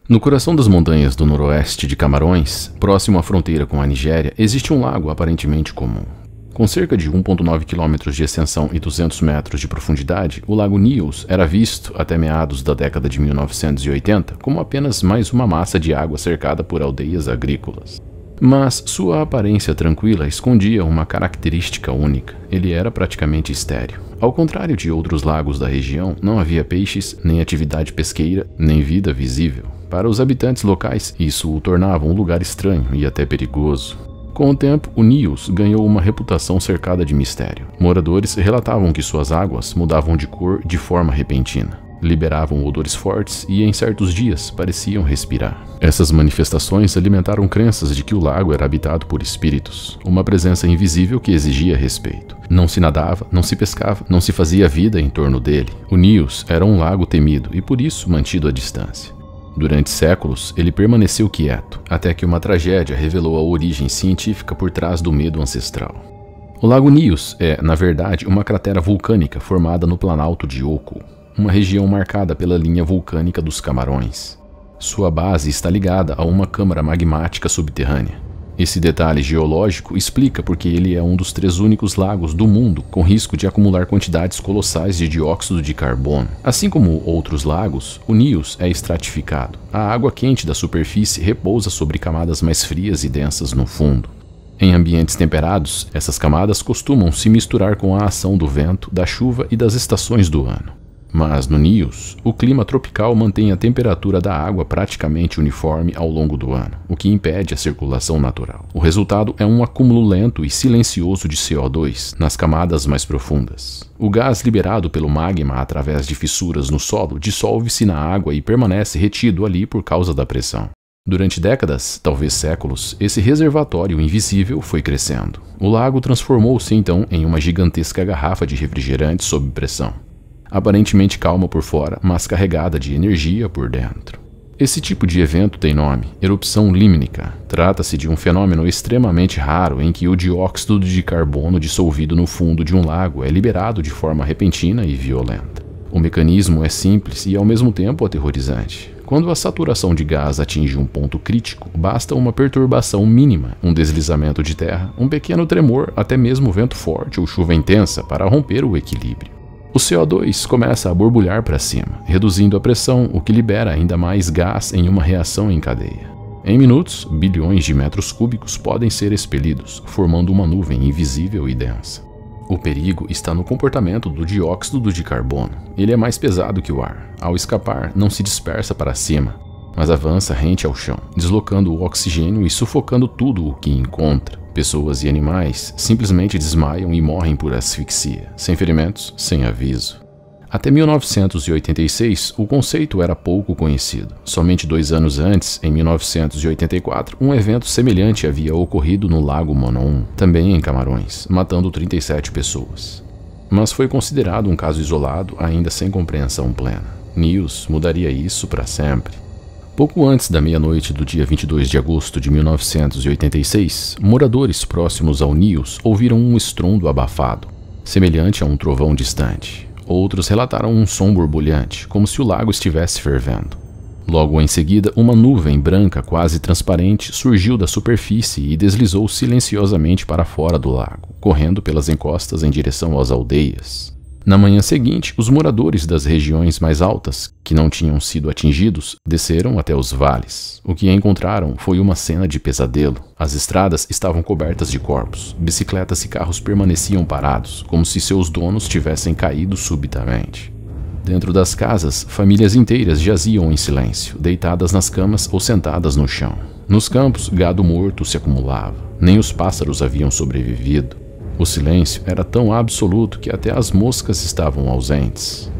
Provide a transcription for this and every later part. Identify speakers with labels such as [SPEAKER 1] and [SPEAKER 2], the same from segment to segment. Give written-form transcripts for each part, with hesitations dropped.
[SPEAKER 1] No coração das montanhas do noroeste de Camarões, próximo à fronteira com a Nigéria, existe um lago aparentemente comum. Com cerca de 1,9 km de extensão e 200 metros de profundidade, o Lago Nyos era visto, até meados da década de 1980, como apenas mais uma massa de água cercada por aldeias agrícolas. Mas sua aparência tranquila escondia uma característica única: ele era praticamente estéril. Ao contrário de outros lagos da região, não havia peixes, nem atividade pesqueira, nem vida visível. Para os habitantes locais, isso o tornava um lugar estranho e até perigoso. Com o tempo, o Nyos ganhou uma reputação cercada de mistério. Moradores relatavam que suas águas mudavam de cor de forma repentina, liberavam odores fortes e, em certos dias, pareciam respirar. Essas manifestações alimentaram crenças de que o lago era habitado por espíritos, uma presença invisível que exigia respeito. Não se nadava, não se pescava, não se fazia vida em torno dele. O Nyos era um lago temido e, por isso, mantido à distância. Durante séculos, ele permaneceu quieto, até que uma tragédia revelou a origem científica por trás do medo ancestral. O Lago Nyos é, na verdade, uma cratera vulcânica formada no Planalto de Oco, uma região marcada pela linha vulcânica dos Camarões. Sua base está ligada a uma câmara magmática subterrânea. Esse detalhe geológico explica porque ele é um dos 3 únicos lagos do mundo com risco de acumular quantidades colossais de dióxido de carbono. Assim como outros lagos, o Nyos é estratificado. A água quente da superfície repousa sobre camadas mais frias e densas no fundo. Em ambientes temperados, essas camadas costumam se misturar com a ação do vento, da chuva e das estações do ano. Mas no Nyos, o clima tropical mantém a temperatura da água praticamente uniforme ao longo do ano, o que impede a circulação natural. O resultado é um acúmulo lento e silencioso de CO2 nas camadas mais profundas. O gás liberado pelo magma através de fissuras no solo dissolve-se na água e permanece retido ali por causa da pressão. Durante décadas, talvez séculos, esse reservatório invisível foi crescendo. O lago transformou-se então em uma gigantesca garrafa de refrigerante sob pressão. Aparentemente calma por fora, mas carregada de energia por dentro. Esse tipo de evento tem nome: erupção límnica. Trata-se de um fenômeno extremamente raro em que o dióxido de carbono dissolvido no fundo de um lago é liberado de forma repentina e violenta. O mecanismo é simples e ao mesmo tempo aterrorizante. Quando a saturação de gás atinge um ponto crítico, basta uma perturbação mínima, um deslizamento de terra, um pequeno tremor, até mesmo vento forte ou chuva intensa para romper o equilíbrio. O CO2 começa a borbulhar para cima, reduzindo a pressão, o que libera ainda mais gás em uma reação em cadeia. Em minutos, bilhões de metros cúbicos podem ser expelidos, formando uma nuvem invisível e densa. O perigo está no comportamento do dióxido de carbono. Ele é mais pesado que o ar. Ao escapar, não se dispersa para cima, mas avança rente ao chão, deslocando o oxigênio e sufocando tudo o que encontra. Pessoas e animais simplesmente desmaiam e morrem por asfixia, sem ferimentos, sem aviso. Até 1986, o conceito era pouco conhecido. Somente 2 anos antes, em 1984, um evento semelhante havia ocorrido no Lago Monon, também em Camarões, matando 37 pessoas. Mas foi considerado um caso isolado, ainda sem compreensão plena. Nyos mudaria isso para sempre. Pouco antes da meia-noite do dia 22 de agosto de 1986, moradores próximos ao Nyos ouviram um estrondo abafado, semelhante a um trovão distante. Outros relataram um som borbulhante, como se o lago estivesse fervendo. Logo em seguida, uma nuvem branca quase transparente surgiu da superfície e deslizou silenciosamente para fora do lago, correndo pelas encostas em direção às aldeias. Na manhã seguinte, os moradores das regiões mais altas, que não tinham sido atingidos, desceram até os vales. O que encontraram foi uma cena de pesadelo. As estradas estavam cobertas de corpos. Bicicletas e carros permaneciam parados, como se seus donos tivessem caído subitamente. Dentro das casas, famílias inteiras jaziam em silêncio, deitadas nas camas ou sentadas no chão. Nos campos, gado morto se acumulava. Nem os pássaros haviam sobrevivido. O silêncio era tão absoluto que até as moscas estavam ausentes.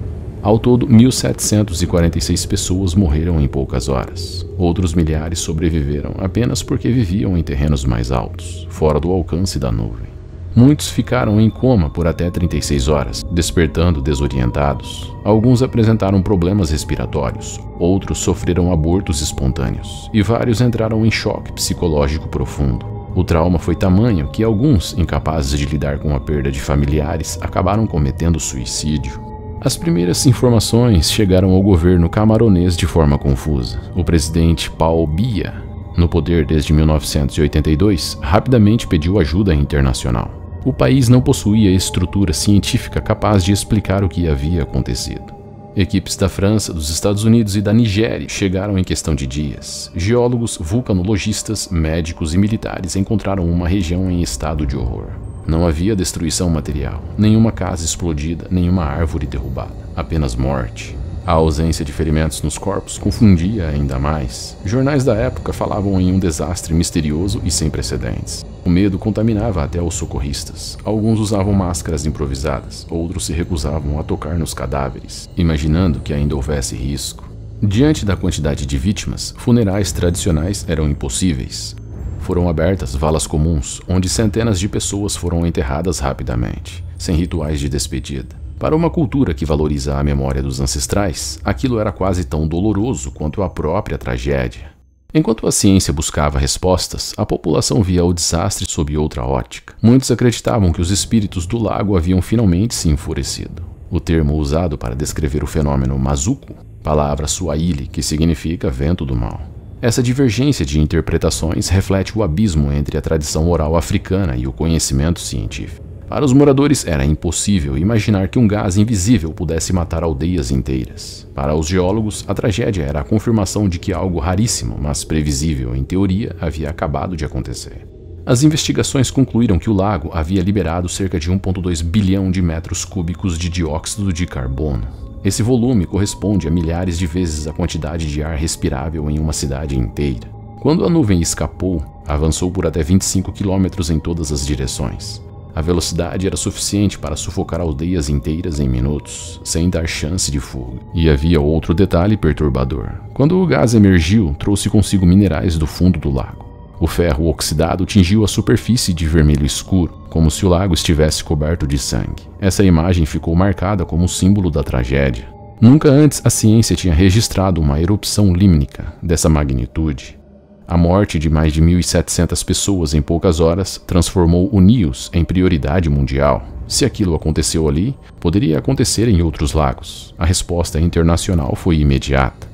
[SPEAKER 1] Ao todo, 1.746 pessoas morreram em poucas horas. Outros milhares sobreviveram apenas porque viviam em terrenos mais altos, fora do alcance da nuvem. Muitos ficaram em coma por até 36 horas, despertando desorientados. Alguns apresentaram problemas respiratórios, outros sofreram abortos espontâneos, e vários entraram em choque psicológico profundo. O trauma foi tamanho que alguns, incapazes de lidar com a perda de familiares, acabaram cometendo suicídio. As primeiras informações chegaram ao governo camaronês de forma confusa. O presidente Paul Biya, no poder desde 1982, rapidamente pediu ajuda internacional. O país não possuía estrutura científica capaz de explicar o que havia acontecido. Equipes da França, dos Estados Unidos e da Nigéria chegaram em questão de dias. Geólogos, vulcanologistas, médicos e militares encontraram uma região em estado de horror. Não havia destruição material, nenhuma casa explodida, nenhuma árvore derrubada, apenas morte. A ausência de ferimentos nos corpos confundia ainda mais. Jornais da época falavam em um desastre misterioso e sem precedentes. O medo contaminava até os socorristas. Alguns usavam máscaras improvisadas, outros se recusavam a tocar nos cadáveres, imaginando que ainda houvesse risco. Diante da quantidade de vítimas, funerais tradicionais eram impossíveis. Foram abertas valas comuns, onde centenas de pessoas foram enterradas rapidamente, sem rituais de despedida. Para uma cultura que valoriza a memória dos ancestrais, aquilo era quase tão doloroso quanto a própria tragédia. Enquanto a ciência buscava respostas, a população via o desastre sob outra ótica. Muitos acreditavam que os espíritos do lago haviam finalmente se enfurecido. O termo usado para descrever o fenômeno Mazuco, palavra suahili que significa vento do mal. Essa divergência de interpretações reflete o abismo entre a tradição oral africana e o conhecimento científico. Para os moradores era impossível imaginar que um gás invisível pudesse matar aldeias inteiras. Para os geólogos, a tragédia era a confirmação de que algo raríssimo, mas previsível em teoria, havia acabado de acontecer. As investigações concluíram que o lago havia liberado cerca de 1,2 bilhão de metros cúbicos de dióxido de carbono. Esse volume corresponde a milhares de vezes a quantidade de ar respirável em uma cidade inteira. Quando a nuvem escapou, avançou por até 25 quilômetros em todas as direções. A velocidade era suficiente para sufocar aldeias inteiras em minutos, sem dar chance de fuga. E havia outro detalhe perturbador. Quando o gás emergiu, trouxe consigo minerais do fundo do lago. O ferro oxidado tingiu a superfície de vermelho escuro, como se o lago estivesse coberto de sangue. Essa imagem ficou marcada como símbolo da tragédia. Nunca antes a ciência tinha registrado uma erupção límnica dessa magnitude. A morte de mais de 1.700 pessoas em poucas horas transformou o Nios em prioridade mundial. Se aquilo aconteceu ali, poderia acontecer em outros lagos. A resposta internacional foi imediata.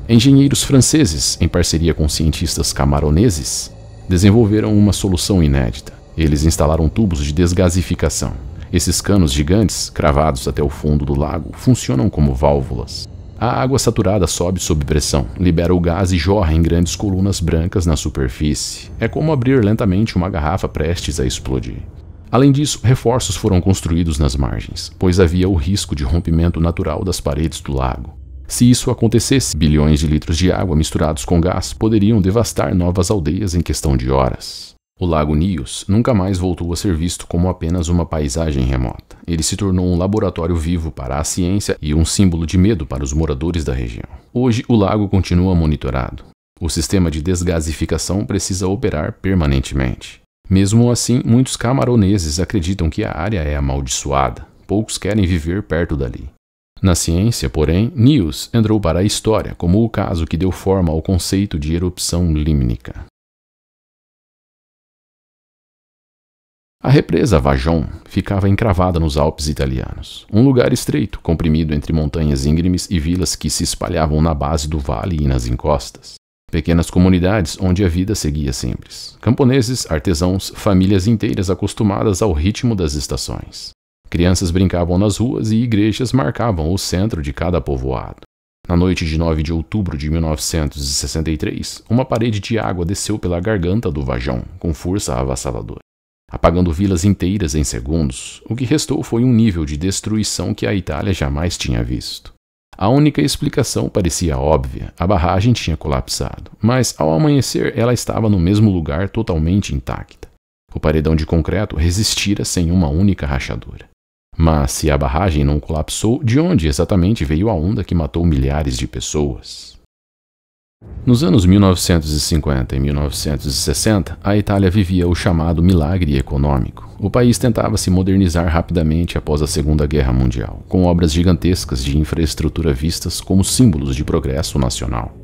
[SPEAKER 1] Engenheiros franceses, em parceria com cientistas camaroneses, desenvolveram uma solução inédita. Eles instalaram tubos de desgasificação. Esses canos gigantes, cravados até o fundo do lago, funcionam como válvulas. A água saturada sobe sob pressão, libera o gás e jorra em grandes colunas brancas na superfície. É como abrir lentamente uma garrafa prestes a explodir. Além disso, reforços foram construídos nas margens, pois havia o risco de rompimento natural das paredes do lago. Se isso acontecesse, bilhões de litros de água misturados com gás poderiam devastar novas aldeias em questão de horas. O Lago Nios nunca mais voltou a ser visto como apenas uma paisagem remota. Ele se tornou um laboratório vivo para a ciência e um símbolo de medo para os moradores da região. Hoje, o lago continua monitorado. O sistema de desgasificação precisa operar permanentemente. Mesmo assim, muitos camaroneses acreditam que a área é amaldiçoada. Poucos querem viver perto dali. Na ciência, porém, Nios entrou para a história como o caso que deu forma ao conceito de erupção límnica. A represa Vajont ficava encravada nos Alpes italianos, um lugar estreito, comprimido entre montanhas íngremes e vilas que se espalhavam na base do vale e nas encostas. Pequenas comunidades onde a vida seguia simples. Camponeses, artesãos, famílias inteiras acostumadas ao ritmo das estações. Crianças brincavam nas ruas e igrejas marcavam o centro de cada povoado. Na noite de 9 de outubro de 1963, uma parede de água desceu pela garganta do Vajont, com força avassaladora, apagando vilas inteiras em segundos. O que restou foi um nível de destruição que a Itália jamais tinha visto. A única explicação parecia óbvia: a barragem tinha colapsado, mas ao amanhecer ela estava no mesmo lugar totalmente intacta. O paredão de concreto resistira sem uma única rachadura. Mas se a barragem não colapsou, de onde exatamente veio a onda que matou milhares de pessoas? Nos anos 1950 e 1960, a Itália vivia o chamado milagre econômico. O país tentava se modernizar rapidamente após a Segunda Guerra Mundial, com obras gigantescas de infraestrutura vistas como símbolos de progresso nacional.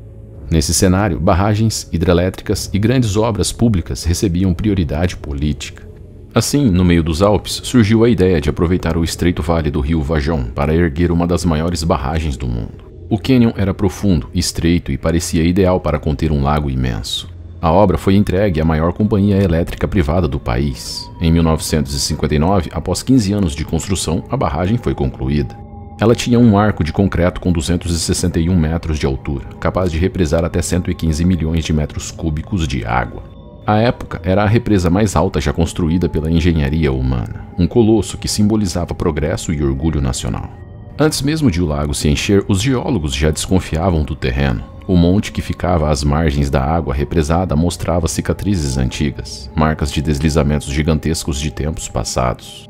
[SPEAKER 1] Nesse cenário, barragens, hidrelétricas e grandes obras públicas recebiam prioridade política. Assim, no meio dos Alpes, surgiu a ideia de aproveitar o estreito vale do rio Vajão para erguer uma das maiores barragens do mundo. O cânion era profundo, estreito e parecia ideal para conter um lago imenso. A obra foi entregue à maior companhia elétrica privada do país. Em 1959, após 15 anos de construção, a barragem foi concluída. Ela tinha um arco de concreto com 261 metros de altura, capaz de represar até 115 milhões de metros cúbicos de água. À época, era a represa mais alta já construída pela engenharia humana, um colosso que simbolizava progresso e orgulho nacional. Antes mesmo de o lago se encher, os geólogos já desconfiavam do terreno. O monte que ficava às margens da água represada mostrava cicatrizes antigas, marcas de deslizamentos gigantescos de tempos passados.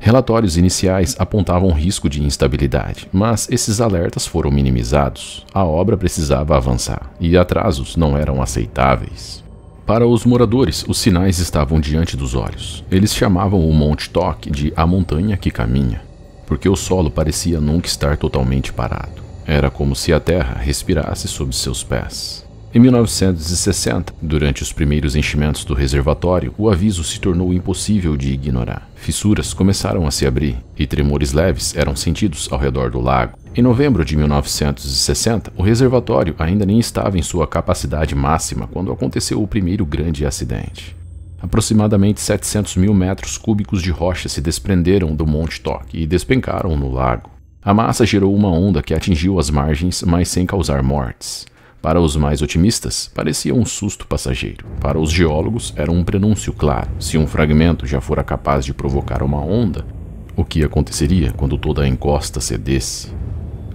[SPEAKER 1] Relatórios iniciais apontavam risco de instabilidade, mas esses alertas foram minimizados. A obra precisava avançar, e atrasos não eram aceitáveis. Para os moradores, os sinais estavam diante dos olhos. Eles chamavam o Monte Toc de a montanha que caminha, porque o solo parecia nunca estar totalmente parado. Era como se a terra respirasse sob seus pés. Em 1960, durante os primeiros enchimentos do reservatório, o aviso se tornou impossível de ignorar. Fissuras começaram a se abrir e tremores leves eram sentidos ao redor do lago. Em novembro de 1960, o reservatório ainda nem estava em sua capacidade máxima quando aconteceu o primeiro grande acidente. Aproximadamente 700 mil metros cúbicos de rocha se desprenderam do Monte Toc e despencaram no lago. A massa gerou uma onda que atingiu as margens, mas sem causar mortes. Para os mais otimistas, parecia um susto passageiro. Para os geólogos, era um prenúncio claro. Se um fragmento já fora capaz de provocar uma onda, o que aconteceria quando toda a encosta cedesse?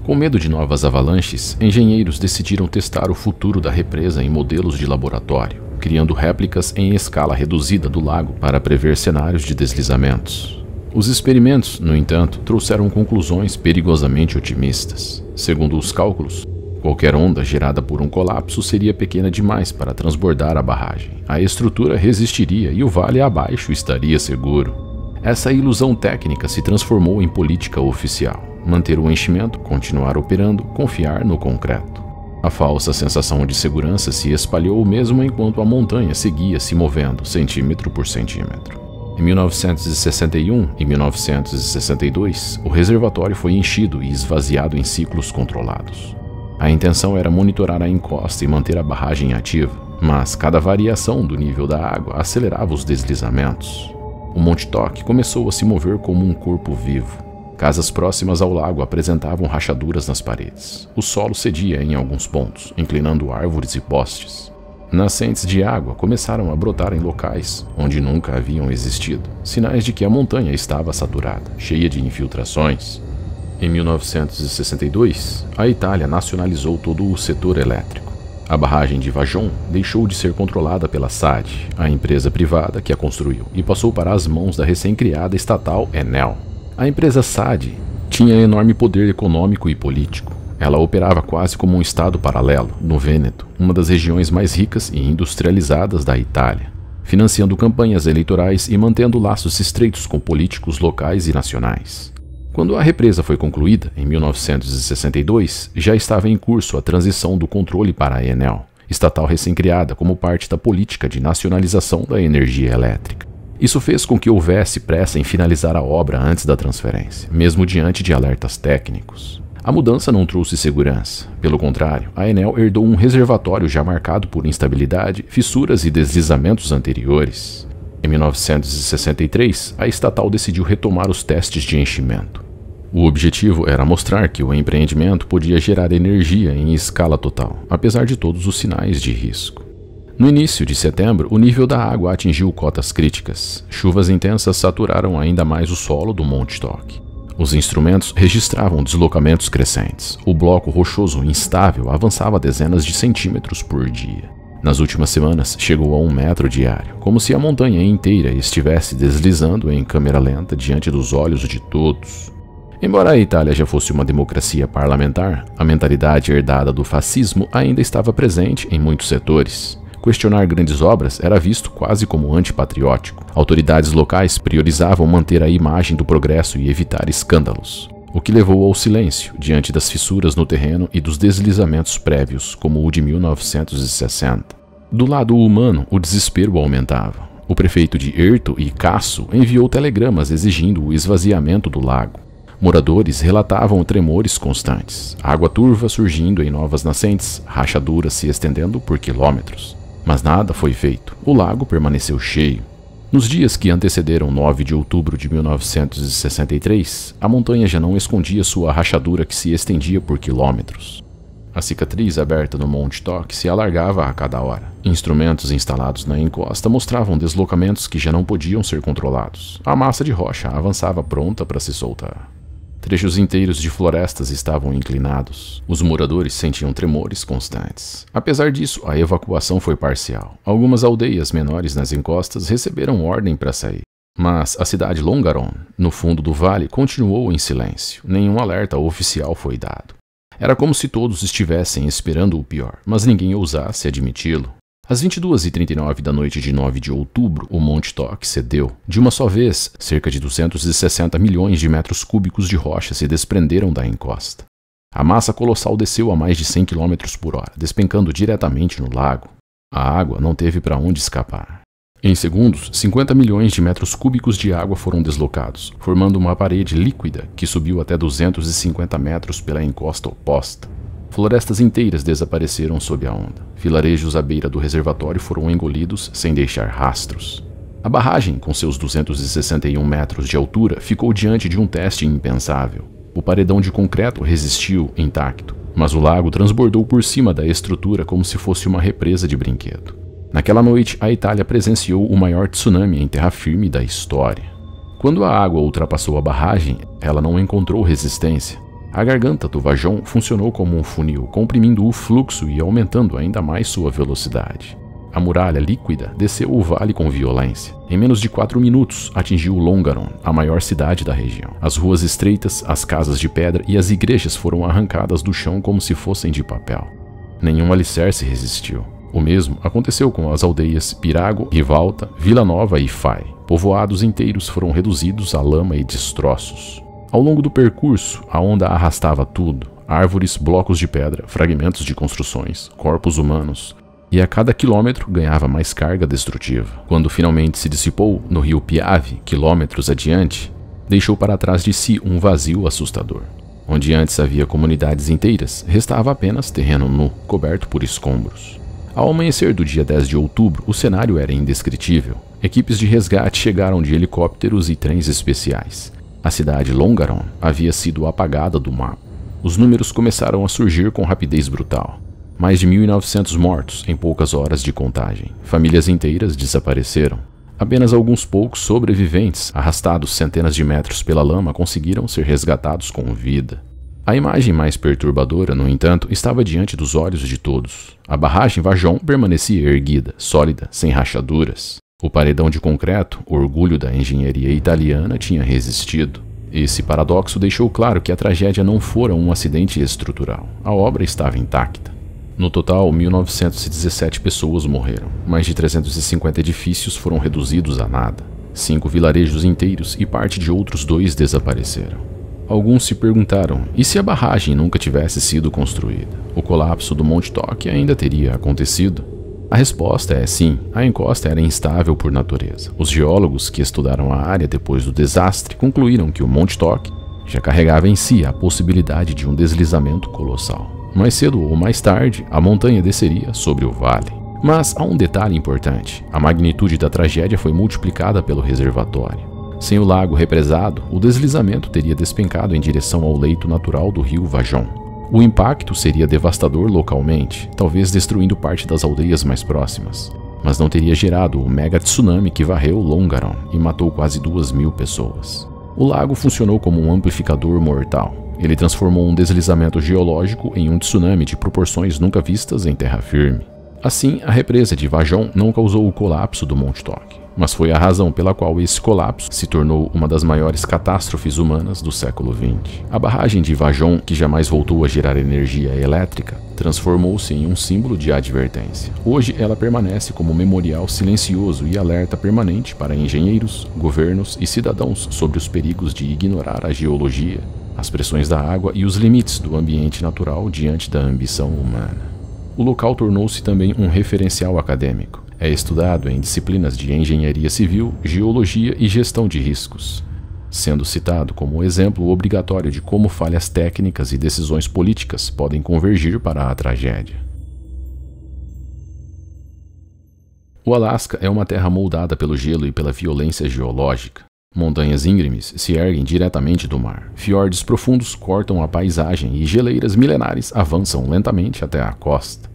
[SPEAKER 1] Com medo de novas avalanches, engenheiros decidiram testar o futuro da represa em modelos de laboratório, criando réplicas em escala reduzida do lago para prever cenários de deslizamentos. Os experimentos, no entanto, trouxeram conclusões perigosamente otimistas. Segundo os cálculos, qualquer onda gerada por um colapso seria pequena demais para transbordar a barragem. A estrutura resistiria e o vale abaixo estaria seguro. Essa ilusão técnica se transformou em política oficial. Manter o enchimento, continuar operando, confiar no concreto. A falsa sensação de segurança se espalhou mesmo enquanto a montanha seguia se movendo centímetro por centímetro. Em 1961 e 1962, o reservatório foi enchido e esvaziado em ciclos controlados. A intenção era monitorar a encosta e manter a barragem ativa, mas cada variação do nível da água acelerava os deslizamentos. O Monte Toc começou a se mover como um corpo vivo. Casas próximas ao lago apresentavam rachaduras nas paredes. O solo cedia em alguns pontos, inclinando árvores e postes. Nascentes de água começaram a brotar em locais onde nunca haviam existido, sinais de que a montanha estava saturada, cheia de infiltrações. Em 1962, a Itália nacionalizou todo o setor elétrico. A barragem de Vajão deixou de ser controlada pela SAD, a empresa privada que a construiu, e passou para as mãos da recém-criada estatal Enel. A empresa SAD tinha enorme poder econômico e político. Ela operava quase como um estado paralelo, no Vêneto, uma das regiões mais ricas e industrializadas da Itália, financiando campanhas eleitorais e mantendo laços estreitos com políticos locais e nacionais. Quando a represa foi concluída, em 1962, já estava em curso a transição do controle para a Enel, estatal recém-criada como parte da política de nacionalização da energia elétrica. Isso fez com que houvesse pressa em finalizar a obra antes da transferência, mesmo diante de alertas técnicos. A mudança não trouxe segurança. Pelo contrário, a Enel herdou um reservatório já marcado por instabilidade, fissuras e deslizamentos anteriores. Em 1963, a estatal decidiu retomar os testes de enchimento. O objetivo era mostrar que o empreendimento podia gerar energia em escala total, apesar de todos os sinais de risco. No início de setembro, o nível da água atingiu cotas críticas. Chuvas intensas saturaram ainda mais o solo do Monte Toc. Os instrumentos registravam deslocamentos crescentes. O bloco rochoso instável avançava dezenas de centímetros por dia. Nas últimas semanas, chegou a 1 metro diário, como se a montanha inteira estivesse deslizando em câmera lenta diante dos olhos de todos. Embora a Itália já fosse uma democracia parlamentar, a mentalidade herdada do fascismo ainda estava presente em muitos setores. Questionar grandes obras era visto quase como antipatriótico. Autoridades locais priorizavam manter a imagem do progresso e evitar escândalos, o que levou ao silêncio diante das fissuras no terreno e dos deslizamentos prévios, como o de 1960. Do lado humano, o desespero aumentava. O prefeito de Erto e Casso enviou telegramas exigindo o esvaziamento do lago. Moradores relatavam tremores constantes, água turva surgindo em novas nascentes, rachaduras se estendendo por quilômetros. Mas nada foi feito. O lago permaneceu cheio. Nos dias que antecederam 9 de outubro de 1963, a montanha já não escondia sua rachadura que se estendia por quilômetros. A cicatriz aberta no Monte Toque se alargava a cada hora. Instrumentos instalados na encosta mostravam deslocamentos que já não podiam ser controlados. A massa de rocha avançava pronta para se soltar. Trechos inteiros de florestas estavam inclinados. Os moradores sentiam tremores constantes. Apesar disso, a evacuação foi parcial. Algumas aldeias menores nas encostas receberam ordem para sair. Mas a cidade Longaron, no fundo do vale, continuou em silêncio. Nenhum alerta oficial foi dado. Era como se todos estivessem esperando o pior, mas ninguém ousasse admiti-lo. Às 22h39 da noite de 9 de outubro, o Monte Toque cedeu. De uma só vez, cerca de 260 milhões de metros cúbicos de rocha se desprenderam da encosta. A massa colossal desceu a mais de 100 km por hora, despencando diretamente no lago. A água não teve para onde escapar. Em segundos, 50 milhões de metros cúbicos de água foram deslocados, formando uma parede líquida que subiu até 250 metros pela encosta oposta. Florestas inteiras desapareceram sob a onda. Vilarejos à beira do reservatório foram engolidos sem deixar rastros. A barragem, com seus 261 metros de altura, ficou diante de um teste impensável. O paredão de concreto resistiu intacto, mas o lago transbordou por cima da estrutura como se fosse uma represa de brinquedo. Naquela noite, a Itália presenciou o maior tsunami em terra firme da história. Quando a água ultrapassou a barragem, ela não encontrou resistência. A garganta do Vajont funcionou como um funil, comprimindo o fluxo e aumentando ainda mais sua velocidade. A muralha líquida desceu o vale com violência. Em menos de 4 minutos, atingiu Longaron, a maior cidade da região. As ruas estreitas, as casas de pedra e as igrejas foram arrancadas do chão como se fossem de papel. Nenhum alicerce resistiu. O mesmo aconteceu com as aldeias Pirago, Rivalta, Vila Nova e Fai. Povoados inteiros foram reduzidos a lama e destroços. Ao longo do percurso, a onda arrastava tudo: árvores, blocos de pedra, fragmentos de construções, corpos humanos, e a cada quilômetro ganhava mais carga destrutiva. Quando finalmente se dissipou no rio Piave, quilômetros adiante, deixou para trás de si um vazio assustador. Onde antes havia comunidades inteiras, restava apenas terreno nu, coberto por escombros. Ao amanhecer do dia 10 de outubro, o cenário era indescritível. Equipes de resgate chegaram de helicópteros e trens especiais. A cidade Longaron havia sido apagada do mapa. Os números começaram a surgir com rapidez brutal. Mais de 1.900 mortos em poucas horas de contagem. Famílias inteiras desapareceram. Apenas alguns poucos sobreviventes, arrastados centenas de metros pela lama, conseguiram ser resgatados com vida. A imagem mais perturbadora, no entanto, estava diante dos olhos de todos. A barragem Vajont permanecia erguida, sólida, sem rachaduras. O paredão de concreto, orgulho da engenharia italiana, tinha resistido. Esse paradoxo deixou claro que a tragédia não fora um acidente estrutural. A obra estava intacta. No total, 1.917 pessoas morreram. Mais de 350 edifícios foram reduzidos a nada. 5 vilarejos inteiros e parte de outros 2 desapareceram. Alguns se perguntaram, e se a barragem nunca tivesse sido construída? O colapso do Monte Toque ainda teria acontecido? A resposta é sim, a encosta era instável por natureza. Os geólogos que estudaram a área depois do desastre concluíram que o Monte Toque já carregava em si a possibilidade de um deslizamento colossal. Mais cedo ou mais tarde, a montanha desceria sobre o vale. Mas há um detalhe importante: a magnitude da tragédia foi multiplicada pelo reservatório. Sem o lago represado, o deslizamento teria despencado em direção ao leito natural do rio Vajont. O impacto seria devastador localmente, talvez destruindo parte das aldeias mais próximas, mas não teria gerado o mega tsunami que varreu Longaron e matou quase 2.000 pessoas. O lago funcionou como um amplificador mortal. Ele transformou um deslizamento geológico em um tsunami de proporções nunca vistas em terra firme. Assim, a represa de Vajont não causou o colapso do Monte Toque, mas foi a razão pela qual esse colapso se tornou uma das maiores catástrofes humanas do século XX. A barragem de Vajont, que jamais voltou a gerar energia elétrica, transformou-se em um símbolo de advertência. Hoje ela permanece como memorial silencioso e alerta permanente para engenheiros, governos e cidadãos sobre os perigos de ignorar a geologia, as pressões da água e os limites do ambiente natural diante da ambição humana. o local tornou-se também um referencial acadêmico. É estudado em disciplinas de engenharia civil, geologia e gestão de riscos, sendo citado como exemplo obrigatório de como falhas técnicas e decisões políticas podem convergir para a tragédia. O Alasca é uma terra moldada pelo gelo e pela violência geológica. Montanhas íngremes se erguem diretamente do mar, fiordes profundos cortam a paisagem e geleiras milenares avançam lentamente até a costa.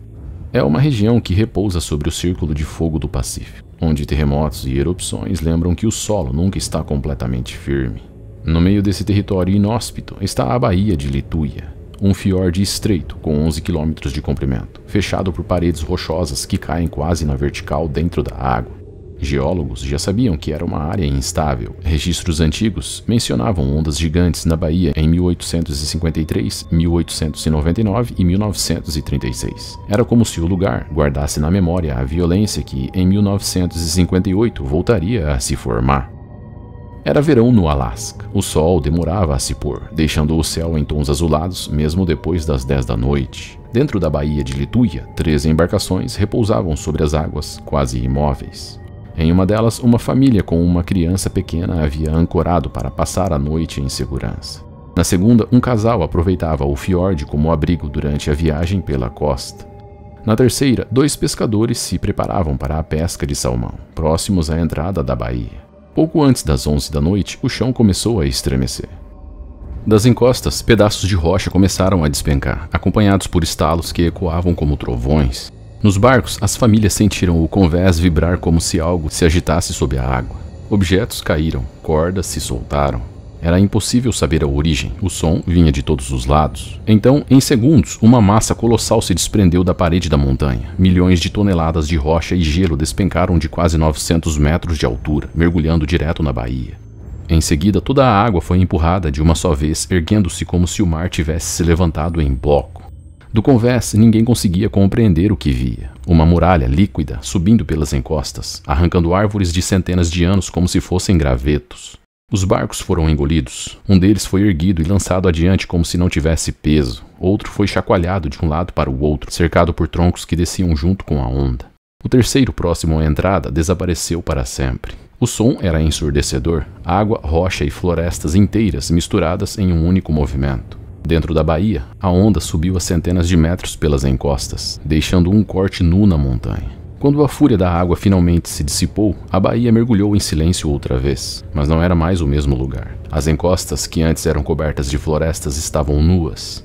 [SPEAKER 1] É uma região que repousa sobre o Círculo de Fogo do Pacífico, onde terremotos e erupções lembram que o solo nunca está completamente firme. No meio desse território inóspito está a Baía de Lituya, um fiorde estreito com 11 km de comprimento, fechado por paredes rochosas que caem quase na vertical dentro da água. Geólogos já sabiam que era uma área instável. Registros antigos mencionavam ondas gigantes na baía em 1853, 1899 e 1936. Era como se o lugar guardasse na memória a violência que, em 1958, voltaria a se formar. Era verão no Alasca. O sol demorava a se pôr, deixando o céu em tons azulados mesmo depois das 10 da noite. Dentro da Baía de Lituya, 13 embarcações repousavam sobre as águas, quase imóveis. Em uma delas, uma família com uma criança pequena havia ancorado para passar a noite em segurança. Na segunda, um casal aproveitava o fiorde como abrigo durante a viagem pela costa. Na terceira, 2 pescadores se preparavam para a pesca de salmão, próximos à entrada da baía. Pouco antes das 11 da noite, o chão começou a estremecer. Das encostas, pedaços de rocha começaram a despencar, acompanhados por estalos que ecoavam como trovões. Nos barcos, as famílias sentiram o convés vibrar como se algo se agitasse sob a água. Objetos caíram, cordas se soltaram. Era impossível saber a origem, o som vinha de todos os lados. Então, em segundos, uma massa colossal se desprendeu da parede da montanha. Milhões de toneladas de rocha e gelo despencaram de quase 900 metros de altura, mergulhando direto na baía. Em seguida, toda a água foi empurrada de uma só vez, erguendo-se como se o mar tivesse se levantado em bloco. Do convés, ninguém conseguia compreender o que via. Uma muralha líquida subindo pelas encostas, arrancando árvores de centenas de anos como se fossem gravetos. Os barcos foram engolidos. Um deles foi erguido e lançado adiante como se não tivesse peso. Outro foi chacoalhado de um lado para o outro, cercado por troncos que desciam junto com a onda. O terceiro, próximo à entrada, desapareceu para sempre. O som era ensurdecedor. Água, rocha e florestas inteiras misturadas em um único movimento. Dentro da baía, a onda subiu a centenas de metros pelas encostas, deixando um corte nu na montanha. Quando a fúria da água finalmente se dissipou, a baía mergulhou em silêncio outra vez, mas não era mais o mesmo lugar. As encostas, que antes eram cobertas de florestas, estavam nuas.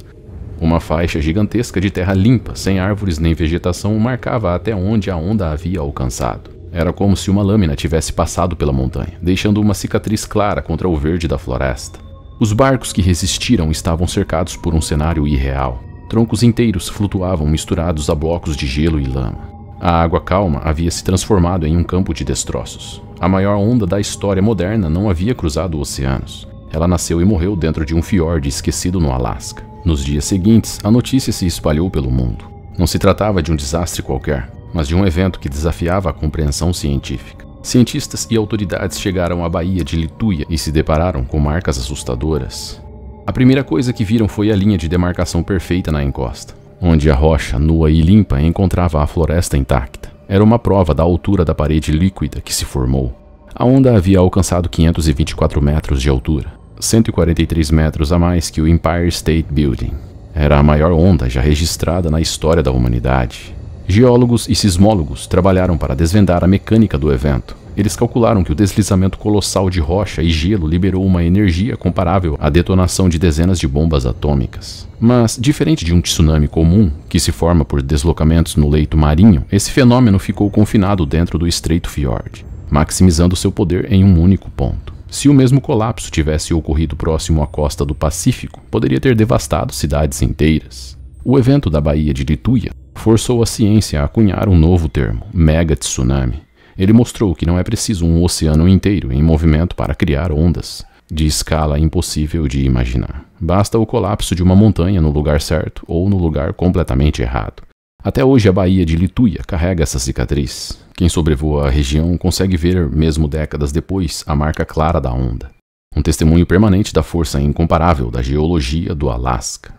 [SPEAKER 1] Uma faixa gigantesca de terra limpa, sem árvores nem vegetação, marcava até onde a onda havia alcançado. Era como se uma lâmina tivesse passado pela montanha, deixando uma cicatriz clara contra o verde da floresta. Os barcos que resistiram estavam cercados por um cenário irreal. Troncos inteiros flutuavam misturados a blocos de gelo e lama. A água calma havia se transformado em um campo de destroços. A maior onda da história moderna não havia cruzado oceanos. Ela nasceu e morreu dentro de um fiorde esquecido no Alasca. Nos dias seguintes, a notícia se espalhou pelo mundo. Não se tratava de um desastre qualquer, mas de um evento que desafiava a compreensão científica. Cientistas e autoridades chegaram à Baía de Lituya e se depararam com marcas assustadoras. A primeira coisa que viram foi a linha de demarcação perfeita na encosta, onde a rocha, nua e limpa, encontrava a floresta intacta. Era uma prova da altura da parede líquida que se formou. A onda havia alcançado 524 metros de altura, 143 metros a mais que o Empire State Building. Era a maior onda já registrada na história da humanidade. Geólogos e sismólogos trabalharam para desvendar a mecânica do evento. Eles calcularam que o deslizamento colossal de rocha e gelo liberou uma energia comparável à detonação de dezenas de bombas atômicas. Mas, diferente de um tsunami comum, que se forma por deslocamentos no leito marinho, esse fenômeno ficou confinado dentro do estreito fiord, maximizando seu poder em um único ponto. Se o mesmo colapso tivesse ocorrido próximo à costa do Pacífico, poderia ter devastado cidades inteiras. O evento da Baía de Lituya forçou a ciência a cunhar um novo termo, mega-tsunami. Ele mostrou que não é preciso um oceano inteiro em movimento para criar ondas de escala impossível de imaginar. Basta o colapso de uma montanha no lugar certo ou no lugar completamente errado. Até hoje a Baía de Lituya carrega essa cicatriz. Quem sobrevoa a região consegue ver, mesmo décadas depois, a marca clara da onda. Um testemunho permanente da força incomparável da geologia do Alasca.